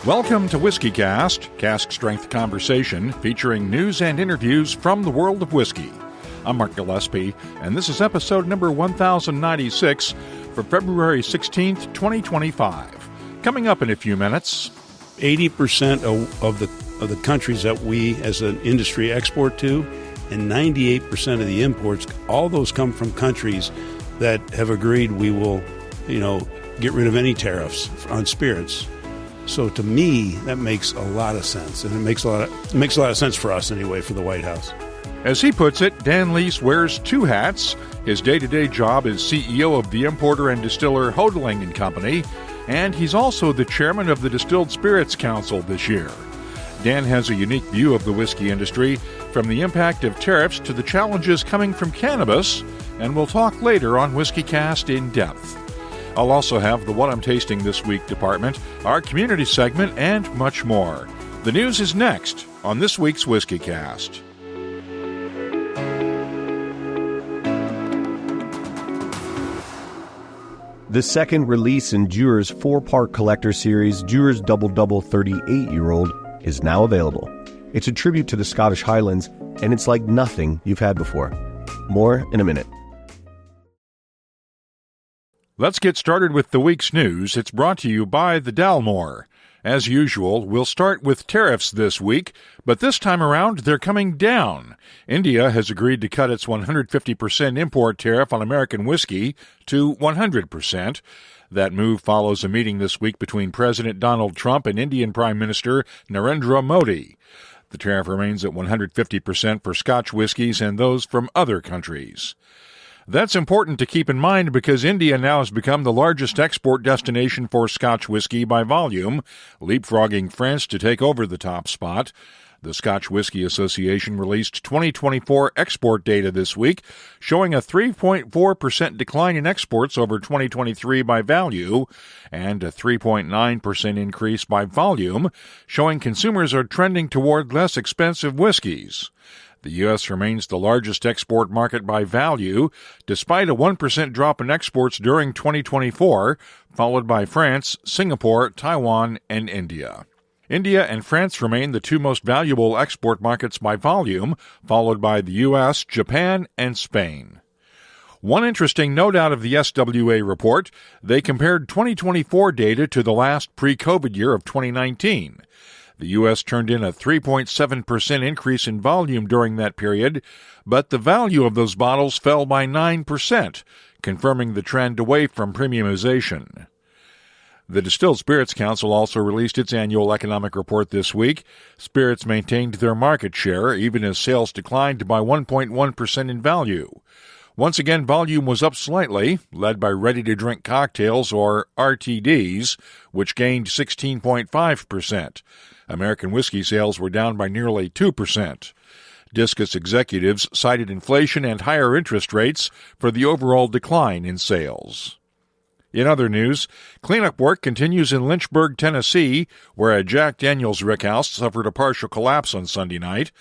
Welcome to WhiskyCast, cask strength conversation featuring news and interviews from the world of whiskey. I'm Mark Gillespie, and this is episode number 1096 for February 16th, 2025. Coming up in a few minutes. 80% of the countries that we as an industry export to, and 98% of the imports, all those come from countries that have agreed we will, get rid of any tariffs on spirits. So to me, that makes a lot of sense, and it makes a lot of sense for us anyway, for the White House. As he puts it, Dan Leese wears two hats. His day-to-day job is CEO of the importer and distiller Hotaling and Company, and he's also the chairman of the Distilled Spirits Council this year. Dan has a unique view of the whiskey industry, from the impact of tariffs to the challenges coming from cannabis, and we'll talk later on WhiskyCast in depth. I'll also have the What I'm Tasting This Week department, our community segment, and much more. The news is next on this week's WhiskyCast. The second release in Dewar's four-part collector series, Dewar's Double Double 38-Year-Old, is now available. It's a tribute to the Scottish Highlands, and it's like nothing you've had before. More in a minute. Let's get started with the week's news. It's brought to you by the Dalmore. As usual, we'll start with tariffs this week, but this time around they're coming down. India has agreed to cut its 150% import tariff on American whiskey to 100%. That move follows a meeting this week between President Donald Trump and Indian Prime Minister Narendra Modi. The tariff remains at 150% for Scotch whiskies and those from other countries. That's important to keep in mind because India now has become the largest export destination for Scotch whiskey by volume, leapfrogging France to take over the top spot. The Scotch Whisky Association released 2024 export data this week, showing a 3.4% decline in exports over 2023 by value and a 3.9% increase by volume, showing consumers are trending toward less expensive whiskeys. The U.S. remains the largest export market by value, despite a 1% drop in exports during 2024, followed by France, Singapore, Taiwan, and India. India and France remain the two most valuable export markets by volume, followed by the U.S., Japan, and Spain. One interesting note out of the SWA report, they compared 2024 data to the last pre-COVID year of 2019. The U.S. turned in a 3.7% increase in volume during that period, but the value of those bottles fell by 9%, confirming the trend away from premiumization. The Distilled Spirits Council also released its annual economic report this week. Spirits maintained their market share, even as sales declined by 1.1% in value. Once again, volume was up slightly, led by ready-to-drink cocktails, or RTDs, which gained 16.5%. American whiskey sales were down by nearly 2%. Discus executives cited inflation and higher interest rates for the overall decline in sales. In other news, cleanup work continues in Lynchburg, Tennessee, where a Jack Daniel's rickhouse suffered a partial collapse on Sunday night.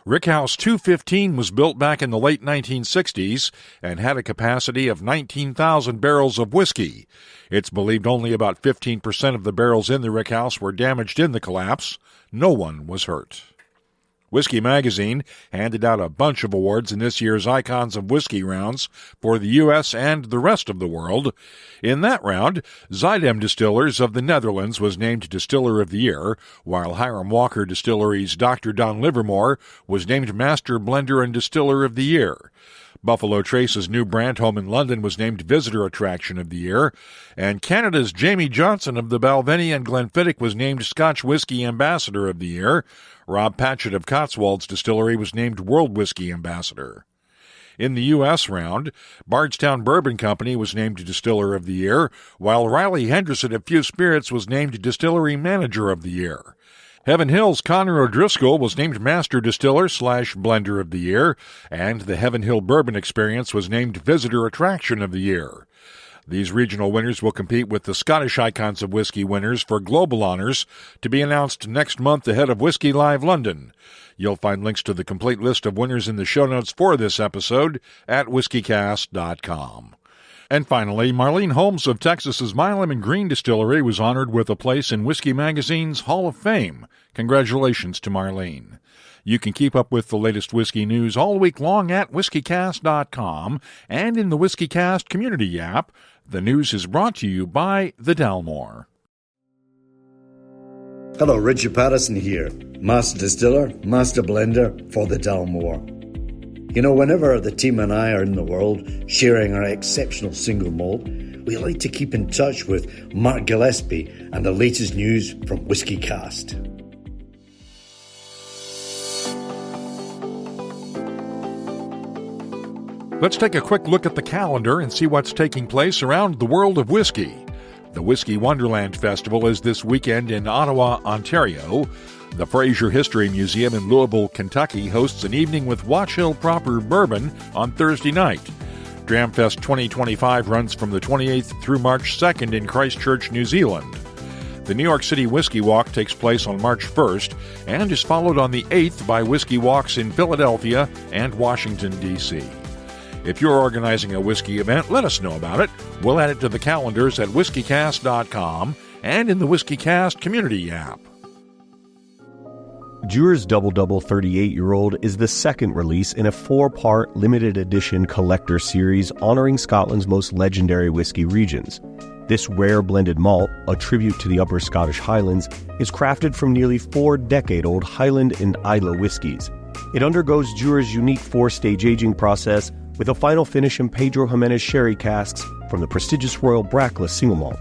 Rickhouse 215 was built back in the late 1960s and had a capacity of 19,000 barrels of whiskey. It's believed only about 15% of the barrels in the rickhouse were damaged in the collapse. No one was hurt. Whiskey Magazine handed out a bunch of awards in this year's Icons of Whiskey rounds for the U.S. and the rest of the world. In that round, Zidem Distillers of the Netherlands was named Distiller of the Year, while Hiram Walker Distillery's Dr. Don Livermore was named Master Blender and Distiller of the Year. Buffalo Trace's new brand home in London was named Visitor Attraction of the Year, and Canada's Jamie Johnson of the Balvenie and Glenfiddich was named Scotch Whisky Ambassador of the Year. Rob Patchett of Cotswolds Distillery was named World Whisky Ambassador. In the U.S. round, Bardstown Bourbon Company was named Distiller of the Year, while Riley Henderson of Few Spirits was named Distillery Manager of the Year. Heaven Hill's Connor O'Driscoll was named Master Distiller / Blender of the Year, and the Heaven Hill Bourbon Experience was named Visitor Attraction of the Year. These regional winners will compete with the Scottish Icons of Whiskey winners for global honors to be announced next month ahead of Whiskey Live London. You'll find links to the complete list of winners in the show notes for this episode at whiskycast.com. And finally, Marlene Holmes of Texas's Milam and Green Distillery was honored with a place in Whiskey Magazine's Hall of Fame. Congratulations to Marlene. You can keep up with the latest whiskey news all week long at whiskycast.com and in the WhiskyCast community app. The news is brought to you by the Dalmore. Hello, Richard Patterson here, Master Distiller, Master Blender for the Dalmore. You know, whenever the team and I are in the world sharing our exceptional single malt, we like to keep in touch with Mark Gillespie and the latest news from WhiskyCast. Let's take a quick look at the calendar and see what's taking place around the world of whiskey. The Whiskey Wonderland Festival is this weekend in Ottawa, Ontario. The Fraser History Museum in Louisville, Kentucky hosts an evening with Watch Hill Proper Bourbon on Thursday night. Dramfest 2025 runs from the 28th through March 2nd in Christchurch, New Zealand. The New York City Whiskey Walk takes place on March 1st and is followed on the 8th by whiskey walks in Philadelphia and Washington, D.C. If you're organizing a whiskey event, let us know about it. We'll add it to the calendars at whiskycast.com and in the WhiskyCast community app. Dewar's Double Double 38-year-old is the second release in a 4-part limited edition collector series honoring Scotland's most legendary whiskey regions. This rare blended malt, a tribute to the Upper Scottish Highlands, is crafted from nearly 4-decade-old Highland and Islay whiskies. It undergoes Dewar's unique 4-stage aging process with a final finish in Pedro Jimenez sherry casks from the prestigious Royal Brackla single malt.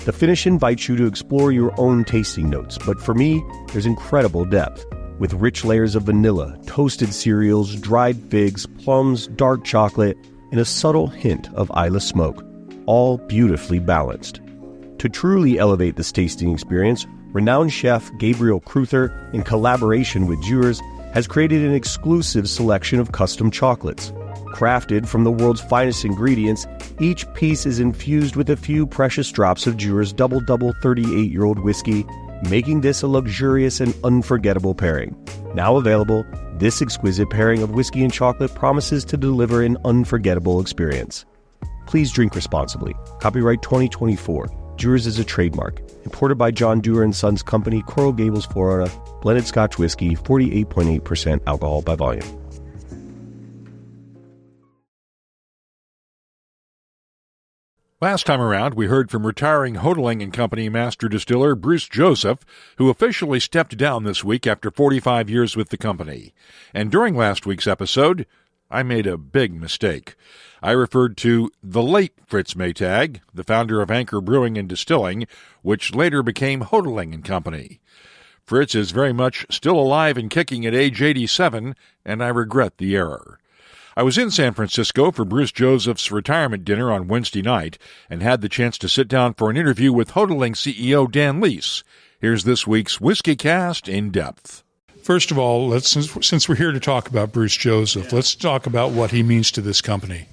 The finish invites you to explore your own tasting notes, but for me, there's incredible depth, with rich layers of vanilla, toasted cereals, dried figs, plums, dark chocolate, and a subtle hint of Islay smoke, all beautifully balanced. To truly elevate this tasting experience, renowned chef Gabriel Cruther, in collaboration with Dewar's, has created an exclusive selection of custom chocolates. Crafted from the world's finest ingredients, each piece is infused with a few precious drops of Dewar's Double Double 38-year-old whiskey, making this a luxurious and unforgettable pairing. Now available, this exquisite pairing of whiskey and chocolate promises to deliver an unforgettable experience. Please drink responsibly. Copyright 2024. Dewar's is a trademark. Imported by John Dewar & Sons Company, Coral Gables, Florida. Blended Scotch whiskey, 48.8% alcohol by volume. Last time around, we heard from retiring Hotaling & Company Master Distiller Bruce Joseph, who officially stepped down this week after 45 years with the company. And during last week's episode, I made a big mistake. I referred to the late Fritz Maytag, the founder of Anchor Brewing and Distilling, which later became Hotaling & Company. Fritz is very much still alive and kicking at age 87, and I regret the error. I was in San Francisco for Bruce Joseph's retirement dinner on Wednesday night and had the chance to sit down for an interview with Hotaling CEO Dan Leese. Here's this week's WhiskyCast in depth. First of all, since we're here to talk about Bruce Joseph, let's talk about what he means to this company.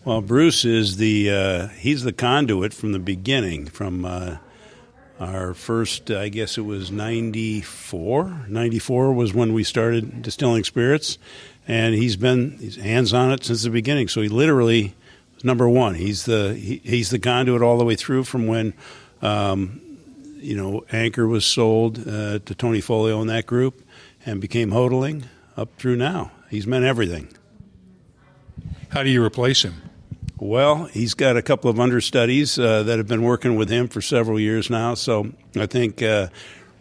Well, Bruce is he's the conduit from the beginning, from our first, I guess it was 94. 94 was when we started distilling spirits. And he's hands on it since the beginning. So he literally was number one. He's the conduit all the way through from when Anchor was sold to Tony Folio and that group, and became Hotaling up through now. He's meant everything. How do you replace him? Well, he's got a couple of understudies that have been working with him for several years now. So I think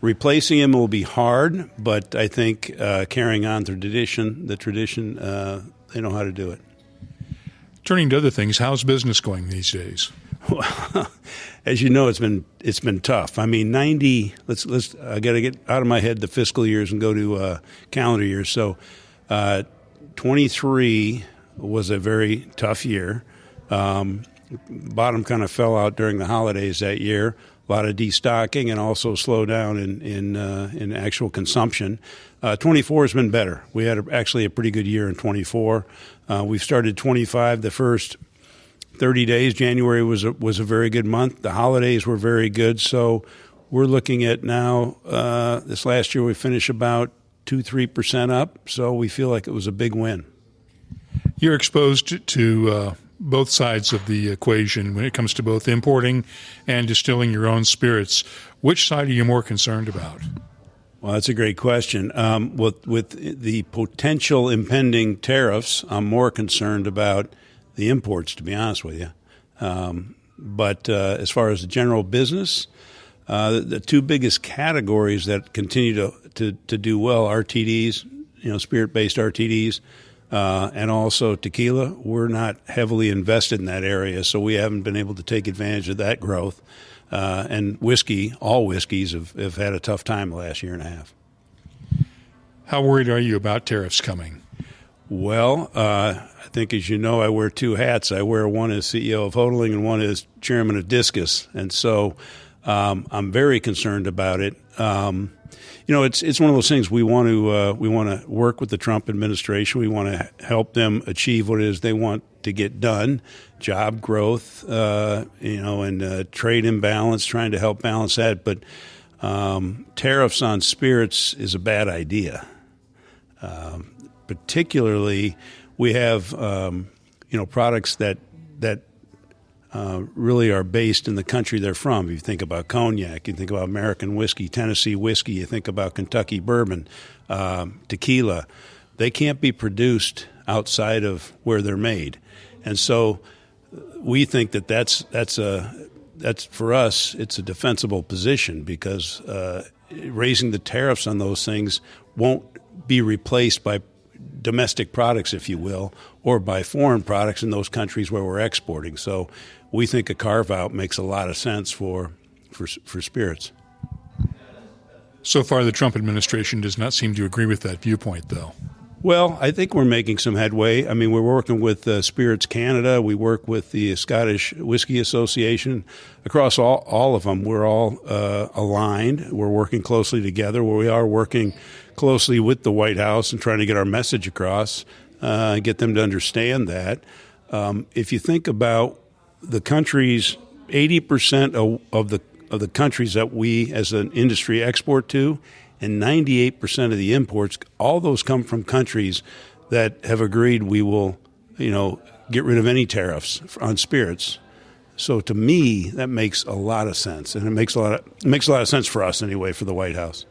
replacing him will be hard, but I think carrying on the tradition, they know how to do it. Turning to other things, how's business going these days? Well, as you know, it's been tough. I mean, I got to get out of my head the fiscal years and go to calendar years. So, 23 was a very tough year. Bottom kind of fell out during the holidays that year. A lot of destocking and also slowdown in actual consumption. 24 has been better. We had actually a pretty good year in 24. We've started 25 the first 30 days. January was a very good month. The holidays were very good. So we're looking at now, this last year we finished about 2-3% up. So we feel like it was a big win. You're exposed to both sides of the equation when it comes to both importing and distilling your own spirits. Which side are you more concerned about? Well, that's a great question. With the potential impending tariffs, I'm more concerned about the imports, to be honest with you. But as far as the general business, the two biggest categories that continue to do well, RTDs, spirit-based RTDs, and also tequila, we're not heavily invested in that area, so we haven't been able to take advantage of that growth. And whiskey, all whiskeys have had a tough time the last year and a half. How worried are you about tariffs coming? Well, I think, as you know, I wear two hats. I wear one as CEO of Hotaling and one as chairman of Discus. And so I'm very concerned about it. It's one of those things we want to work with the Trump administration. We want to help them achieve what it is they want to get done, job growth, and trade imbalance, trying to help balance that. But tariffs on spirits is a bad idea. Particularly, we have products that really are based in the country they're from. If you think about cognac, you think about American whiskey, Tennessee whiskey, you think about Kentucky bourbon, tequila. They can't be produced outside of where they're made. And so we think that's for us, it's a defensible position because raising the tariffs on those things won't be replaced by domestic products, if you will, or by foreign products in those countries where we're exporting. So we think a carve-out makes a lot of sense for spirits. So far, the Trump administration does not seem to agree with that viewpoint, though. Well, I think we're making some headway. I mean, we're working with Spirits Canada. We work with the Scottish Whisky Association. Across all of them, we're all aligned. We're working closely together. We are working closely with the White House and trying to get our message across, get them to understand that. If you think about the countries, 80% of the countries that we as an industry export to, and 98% of the imports, all those come from countries that have agreed we will, get rid of any tariffs on spirits. So to me, that makes a lot of sense, and it makes a lot of sense for us anyway, for the White House.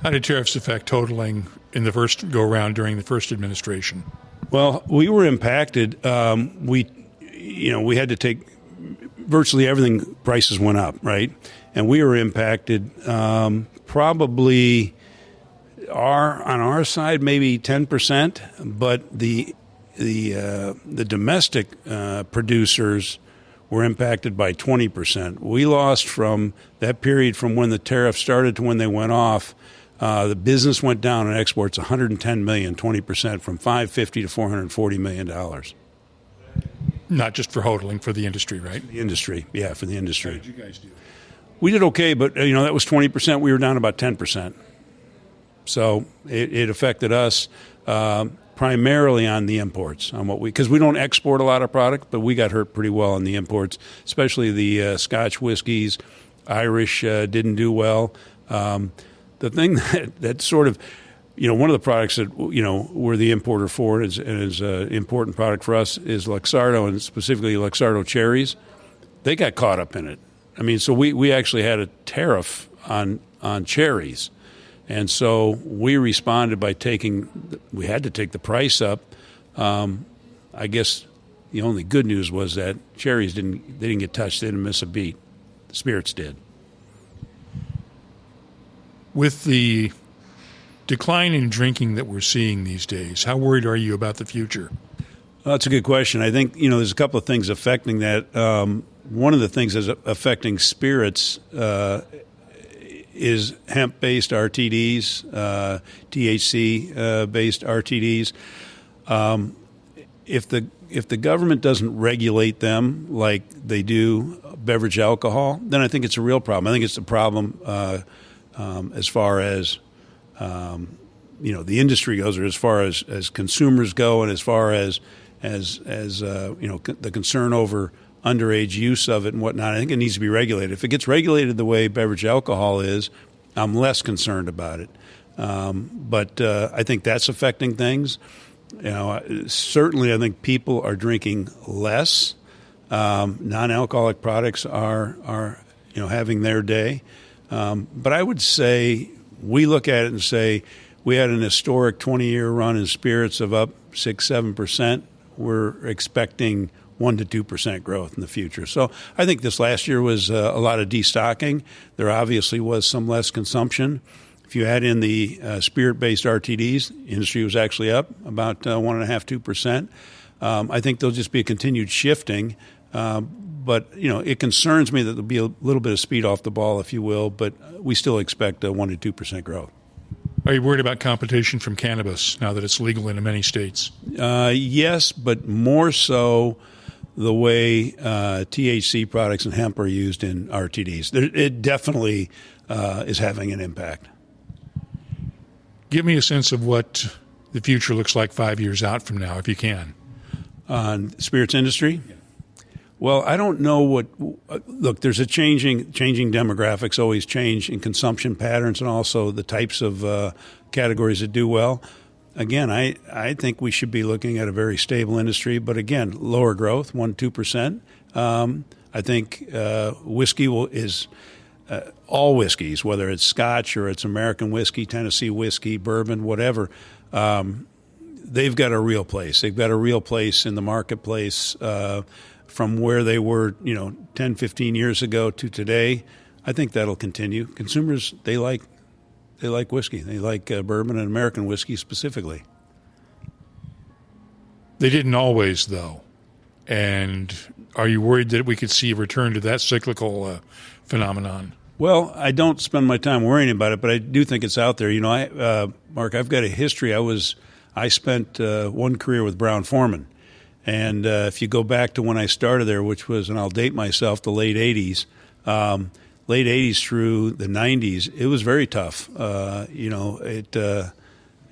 How did tariffs affect Hotaling in the first go-around during the first administration? Well, we were impacted. We had to take virtually everything. Prices went up, right? And we were impacted. Probably on our side, maybe 10%, but the domestic producers were impacted by 20%. We lost from that period from when the tariffs started to when they went off. The business went down in exports $110 million, 20%, from $550 to $440 million. Not just for Hotaling, for the industry, right? The industry, yeah, for the industry. How did you guys do? We did okay, but that was 20%. We were down about 10%. So it affected us primarily on the imports, because we don't export a lot of product, but we got hurt pretty well on the imports, especially the Scotch whiskeys. Irish didn't do well. The thing that sort of, one of the products that we're the importer for and is an important product for us is Luxardo, and specifically Luxardo cherries. They got caught up in it. I mean, so we actually had a tariff on cherries, and so we responded by we had to take the price up. I guess the only good news was that cherries didn't get touched. They didn't miss a beat. The spirits did. With the decline in drinking that we're seeing these days, how worried are you about the future? Well, that's a good question. I think, there's a couple of things affecting that. One of the things that's affecting spirits is hemp-based RTDs, THC-based RTDs. If the government doesn't regulate them like they do beverage alcohol, then I think it's a real problem. I think it's a problem as far as the industry goes, or as far as consumers go, and as far as the concern over underage use of it and whatnot. I think it needs to be regulated. If it gets regulated the way beverage alcohol is, I'm less concerned about it. But I think that's affecting things. Certainly I think people are drinking less. Non-alcoholic products are having their day. But I would say we look at it and say we had an historic 20-year run in spirits of up 6-7%. We're expecting 1% to 2% growth in the future. So I think this last year was a lot of destocking. There obviously was some less consumption. If you add in the spirit-based RTDs, industry was actually up about 1.5-2%. I think there'll just be a continued shifting. But, it concerns me that there'll be a little bit of speed off the ball, if you will, but we still expect 1% to 2% growth. Are you worried about competition from cannabis now that it's legal in many states? Yes, but more so the way THC products and hemp are used in RTDs. It definitely is having an impact. Give me a sense of what the future looks like 5 years out from now, if you can. On the spirits industry? Yeah. Well, I don't know look, there's a changing demographics always change in consumption patterns and also the types of categories that do well. Again, I think we should be looking at a very stable industry, but again, lower growth, 1-2%. I think whiskey is all whiskeys, whether it's Scotch or it's American whiskey, Tennessee whiskey, bourbon, whatever. They've got a real place. They've got a real place in the marketplace from where they were, 10, 15 years ago to today. I think that'll continue. Consumers, they like whiskey. They like bourbon and American whiskey specifically. They didn't always, though. And are you worried that we could see a return to that cyclical phenomenon? Well, I don't spend my time worrying about it, but I do think it's out there. Mark, I've got a history. I spent one career with Brown-Forman. And if you go back to when I started there, which was, and I'll date myself, the late 80s, late 80s through the 90s, it was very tough.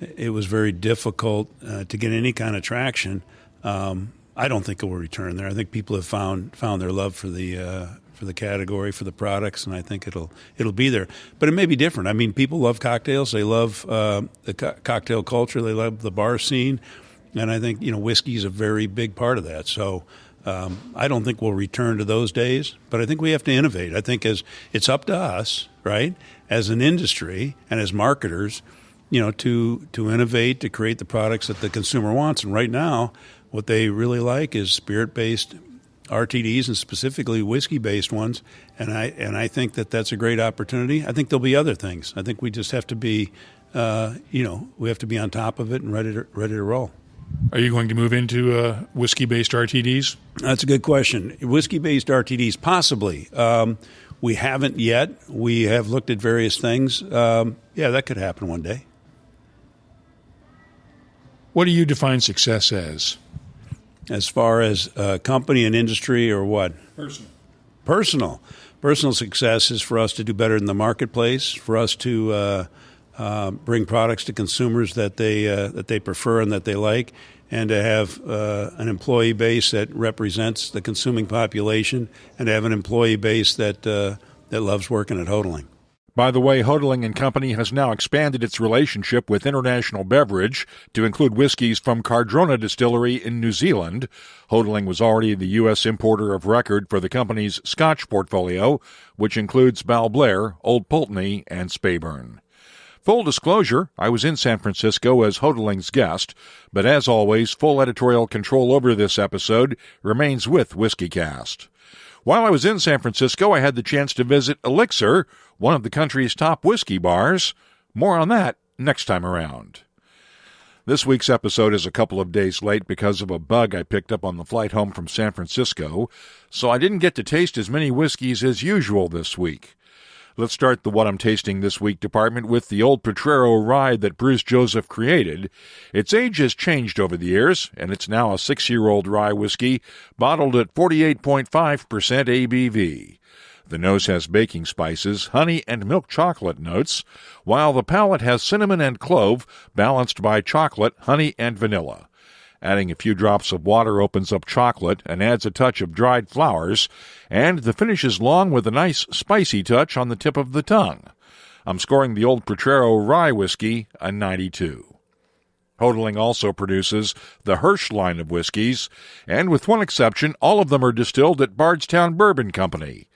It was very difficult to get any kind of traction. I don't think it will return there. I think people have found their love for the category, for the products, and I think it'll be there. But it may be different. I mean, people love cocktails. They love the cocktail culture. They love the bar scene. And I think, whiskey is a very big part of that. So I don't think we'll return to those days, but I think we have to innovate. I think it's up to us, right, as an industry and as marketers, to innovate, to create the products that the consumer wants. And right now, what they really like is spirit-based RTDs and specifically whiskey-based ones. And I think that's a great opportunity. I think there'll be other things. I think we just have to be, we have to be on top of it and ready to roll. Are you going to move into whiskey-based RTDs? That's a good question. Whiskey-based RTDs, possibly. We haven't yet. We have looked at various things. That could happen one day. What do you define success as? As far as company and industry or what? Personal. Personal success is for us to do better in the marketplace, for us to bring products to consumers that they prefer and that they like, and to have an employee base that represents the consuming population, and to have an employee base that loves working at Hotaling. By the way, Hotaling & Company has now expanded its relationship with International Beverage to include whiskeys from Cardrona Distillery in New Zealand. Hotaling was already the U.S. importer of record for the company's Scotch portfolio, which includes Balblair, Old Pulteney, and Speyburn. Full disclosure, I was in San Francisco as Hotaling's guest, but as always, full editorial control over this episode remains with WhiskeyCast. While I was in San Francisco, I had the chance to visit Elixir, one of the country's top whiskey bars. More on that next time around. This week's episode is a couple of days late because of a bug I picked up on the flight home from San Francisco, so I didn't get to taste as many whiskeys as usual this week. Let's start the What I'm Tasting This Week department with the Old Potrero rye that Bruce Joseph created. Its age has changed over the years, and it's now a 6-year-old rye whiskey bottled at 48.5% ABV. The nose has baking spices, honey, and milk chocolate notes, while the palate has cinnamon and clove, balanced by chocolate, honey, and vanilla. Adding a few drops of water opens up chocolate and adds a touch of dried flowers, and the finish is long with a nice spicy touch on the tip of the tongue. I'm scoring the Old Potrero rye whiskey a 92. Hotaling also produces the Hirsch line of whiskeys, and with one exception, all of them are distilled at Bardstown Bourbon Company.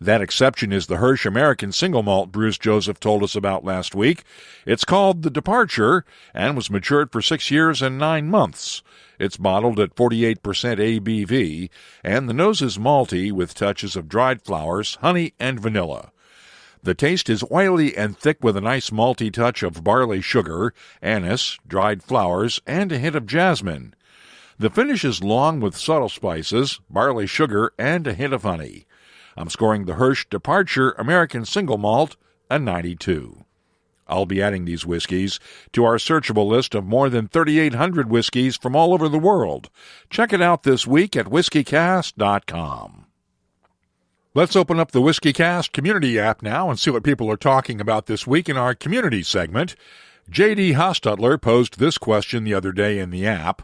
That exception is the Hirsch American Single Malt Bruce Joseph told us about last week. It's called The Departure and was matured for 6 years and 9 months. It's bottled at 48% ABV, and the nose is malty with touches of dried flowers, honey, and vanilla. The taste is oily and thick with a nice malty touch of barley sugar, anise, dried flowers, and a hint of jasmine. The finish is long with subtle spices, barley sugar, and a hint of honey. I'm scoring the Hirsch Departure American Single Malt a 92. I'll be adding these whiskeys to our searchable list of more than 3,800 whiskeys from all over the world. Check it out this week at whiskycast.com. Let's open up the WhiskyCast community app now and see what people are talking about this week in our community segment. J.D. Hostutler posed this question the other day in the app.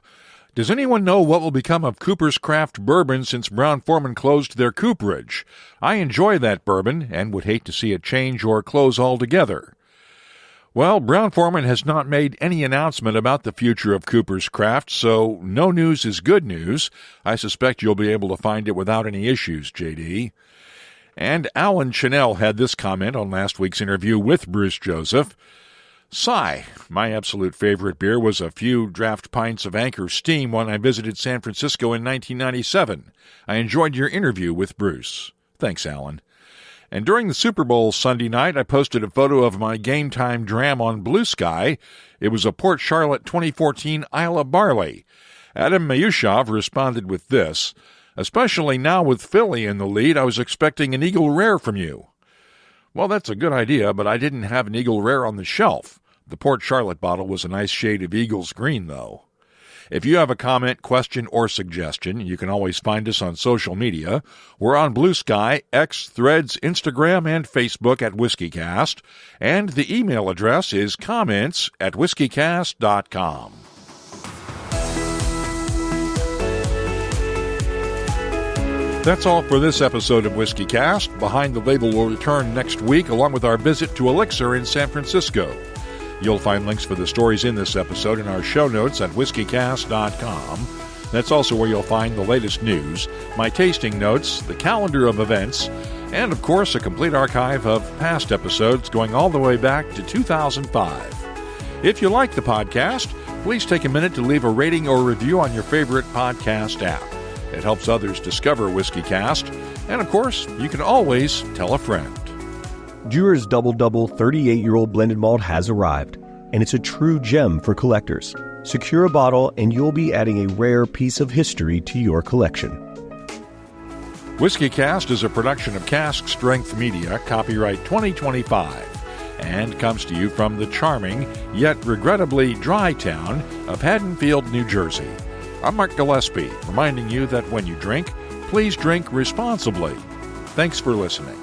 Does anyone know what will become of Cooper's Craft Bourbon since Brown-Forman closed their cooperage? I enjoy that bourbon and would hate to see it change or close altogether. Well, Brown-Forman has not made any announcement about the future of Cooper's Craft, so no news is good news. I suspect you'll be able to find it without any issues, J.D. And Alan Chanel had this comment on last week's interview with Bruce Joseph. Sigh, my absolute favorite beer was a few draft pints of Anchor Steam when I visited San Francisco in 1997. I enjoyed your interview with Bruce. Thanks, Alan. And during the Super Bowl Sunday night, I posted a photo of my Game Time dram on Blue Sky. It was a Port Charlotte 2014 Isla Barley. Adam Mayushov responded with this. Especially now with Philly in the lead, I was expecting an Eagle Rare from you. Well, that's a good idea, but I didn't have an Eagle Rare on the shelf. The Port Charlotte bottle was a nice shade of Eagle's green, though. If you have a comment, question, or suggestion, you can always find us on social media. We're on Blue Sky, X, Threads, Instagram, and Facebook at WhiskyCast, and the email address is comments@whiskycast.com. That's all for this episode of WhiskyCast. Behind the Label will return next week, along with our visit to Elixir in San Francisco. You'll find links for the stories in this episode in our show notes at whiskycast.com. That's also where you'll find the latest news, my tasting notes, the calendar of events, and, of course, a complete archive of past episodes going all the way back to 2005. If you like the podcast, please take a minute to leave a rating or review on your favorite podcast app. It helps others discover WhiskyCast. And, of course, you can always tell a friend. Dewar's Double Double 38-year-old blended malt has arrived, and it's a true gem for collectors. Secure a bottle, and you'll be adding a rare piece of history to your collection. WhiskyCast is a production of Cask Strength Media, copyright 2025, and comes to you from the charming, yet regrettably dry town of Haddonfield, New Jersey. I'm Mark Gillespie, reminding you that when you drink, please drink responsibly. Thanks for listening.